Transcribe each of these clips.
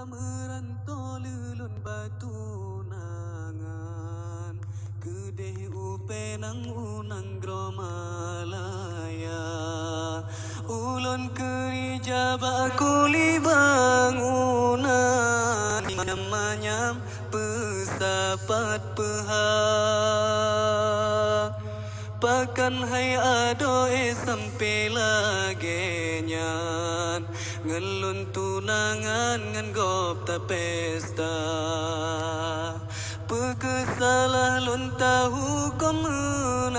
Merantau lelun batu nangan Kedeh upenang unang gromalaya Ulun kerja bakuli bangunan Manyam pesapat pehak Pakan hai adoe sampai lagi nyan Ngelun tunangan ngan gop ta pesta Pekesalah lun tahu komunan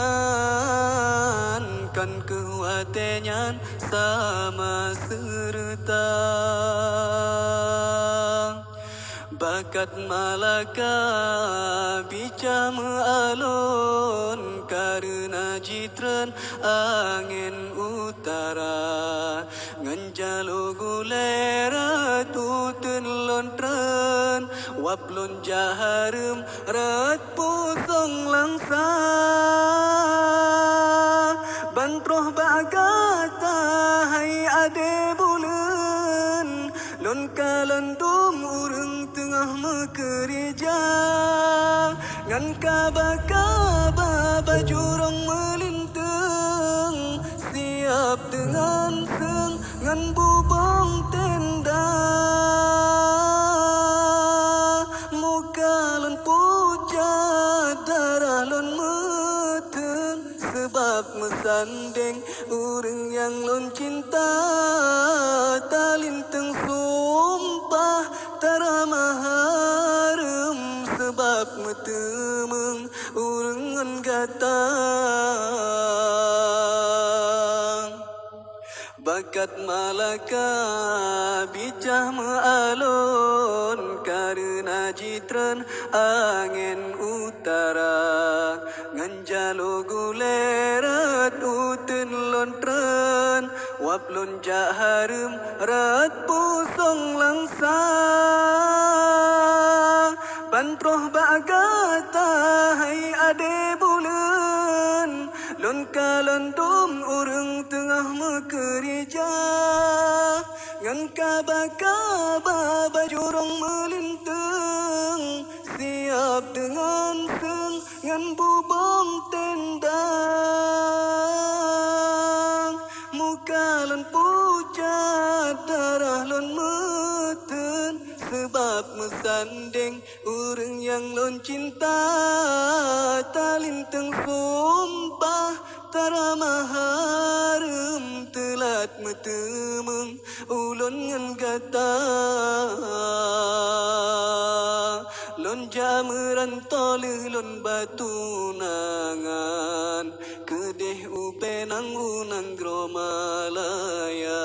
Kan kehuatenyan sama serta Bakat Malaka bica mealun Karena jitran angin utara Nganjalo gulera tutun lontren Waplon jaharum rat pusong langsa Bantroh bagata hai ade bulan Lon kalendum urang tengah mekerja Ngan kaba-kaba bajurong melintang Siap dengan seng ngan bubong tenda Muka lon pucat darah lon meteng Sebab mesandeng urang yang lon cinta Talinteng sumpah tara maharem Sebab metemeng urengan gatang Bakat Malaka bicah mealun Karena jitran angin utara Nganjalo gulerat utun lontren Waplon jaharum rat pusong langsa Bantroh bagata hai ade bulan Lon kalendum urang tengah mekerja Ngan kaba-kaba bajurong melintang Siap dengan seng ngan bubong tendang Muka lon pucat darah lon meten Sebab mesandeng urang yang lon cinta Talinteng sumpah tara maharem Telat metemeng ulun ngan gata Lon jameran lon batu nangan Kedeh upenang unang gromalaya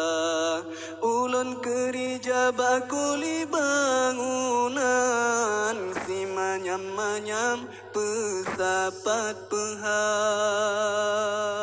Ulun kerja bakuli bangunan Si manyam-manyam pesapat pehak